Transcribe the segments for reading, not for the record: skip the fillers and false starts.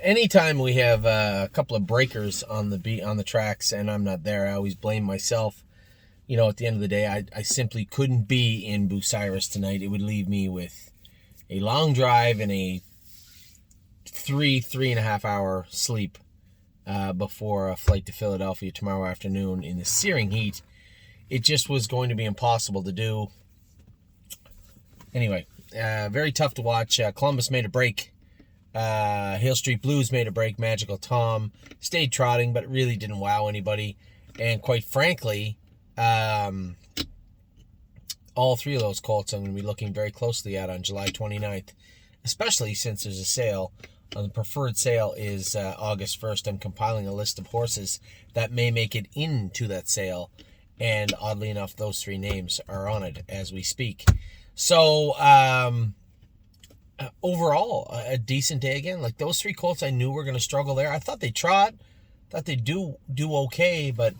Anytime we have a couple of breakers on the tracks and I'm not there, I always blame myself. At the end of the day, I simply couldn't be in Bucyrus tonight. It would leave me with a long drive and a three and a half hour sleep before a flight to Philadelphia tomorrow afternoon in the searing heat. It just was going to be impossible to do. Anyway, very tough to watch. Columbus made a break. Hill Street Blues made a break. Magical Tom stayed trotting, but really didn't wow anybody. And quite frankly, all three of those colts I'm going to be looking very closely at on July 29th, especially since there's a sale. The preferred sale is August 1st. I'm compiling a list of horses that may make it into that sale. And oddly enough, those three names are on it as we speak. So, overall, a decent day again. Like those three colts I knew were going to struggle there. I thought they'd trot. Thought they'd do okay, but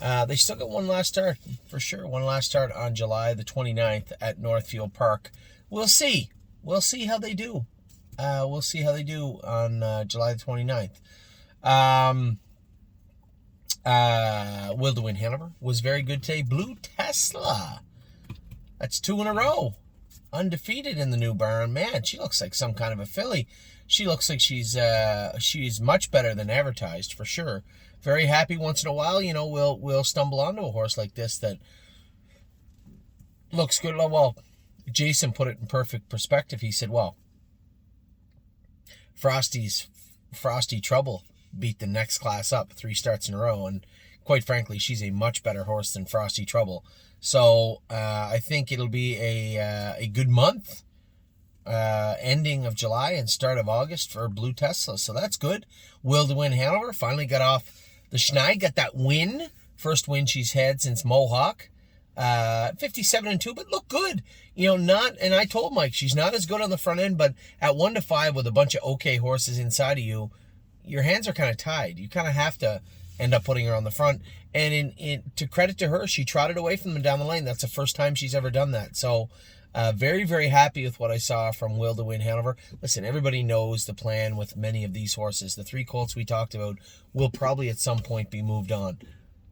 they still got one last start, for sure. One last start on July the 29th at Northfield Park. We'll see. We'll see how they do. We'll see how they do on July the 29th. Will to Win Hanover was very good today. Blue Tesla. That's 2 in a row. Undefeated in the new barn. Man, she looks like some kind of a filly. She looks like she's much better than advertised, for sure. Very happy once in a while, we'll stumble onto a horse like this that looks good. Well, Jason put it in perfect perspective. He said, well, Frosty Trouble beat the next class up 3 starts in a row, and quite frankly, she's a much better horse than Frosty Trouble. So I think it'll be a good month, ending of July and start of August for Blue Tesla. So that's good. Will to Win Hanover finally got off the schneid, got that win. First win she's had since Mohawk. 57-2, but look good. And I told Mike, she's not as good on the front end, but at 1-5 with a bunch of okay horses inside of you, your hands are kind of tied. You kind of have to end up putting her on the front. And to credit to her, she trotted away from them down the lane. That's the first time she's ever done that. So very, very happy with what I saw from Will to Win Hanover. Listen, everybody knows the plan with many of these horses. The 3 colts we talked about will probably at some point be moved on.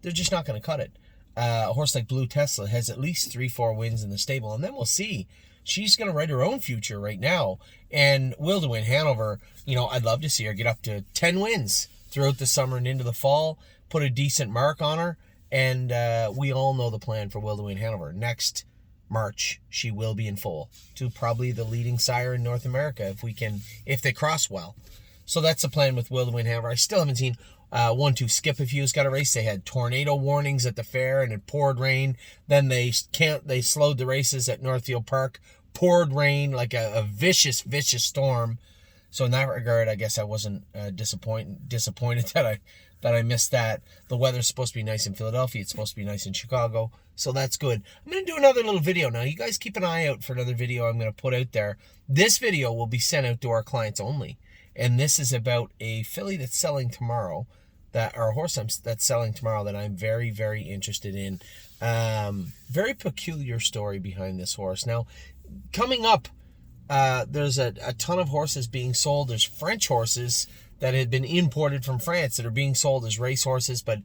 They're just not going to cut it. A horse like Blue Tesla has at least 3-4 wins in the stable, and then we'll see. She's going to write her own future right now. And Will to Win Hanover, I'd love to see her get up to 10 wins throughout the summer and into the fall, put a decent mark on her, and we all know the plan for Will to Win Hanover. Next March, she will be in foal to probably the leading sire in North America if they cross well. So that's the plan with Will to Win Hanover. I still haven't seen 1-2 Skip If You's got a race. They had tornado warnings at the fair and it poured rain. Then they slowed the races at Northfield Park. Poured rain like a vicious storm. So in that regard, I guess I wasn't disappointed that I missed that. The weather's supposed to be nice in Philadelphia. It's supposed to be nice in Chicago. So that's good. I'm going to do another little video now. You guys keep an eye out for another video I'm going to put out there. This video will be sent out to our clients only. And this is about a filly that's selling tomorrow. Or a horse that's selling tomorrow that I'm very, very interested in. Very peculiar story behind this horse. Now, coming up, there's a ton of horses being sold. There's French horses that had been imported from France that are being sold as race horses, but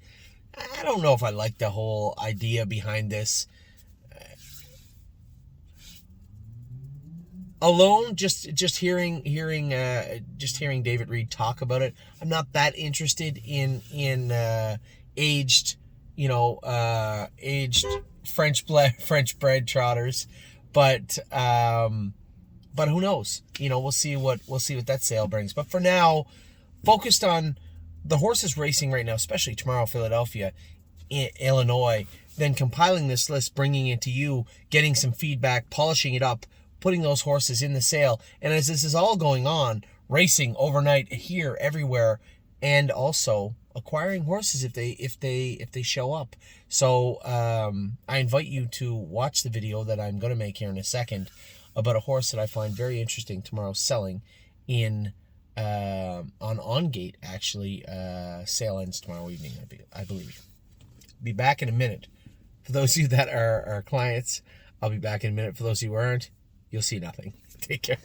I don't know if I like the whole idea behind this. Alone, just hearing David Reed talk about it, I'm not that interested in aged French bred trotters, but who knows? We'll see what that sale brings. But for now, focused on the horses racing right now, especially tomorrow, Philadelphia, Illinois. Then compiling this list, bringing it to you, getting some feedback, polishing it up, putting those horses in the sale. And as this is all going on, racing overnight here, everywhere, and also acquiring horses if they show up. So I invite you to watch the video that I'm going to make here in a second about a horse that I find very interesting tomorrow selling in on Gate, actually. Sale ends tomorrow evening, I believe. Be back in a minute. For those of you that are clients, I'll be back in a minute. For those of you who aren't, you'll see nothing. Take care.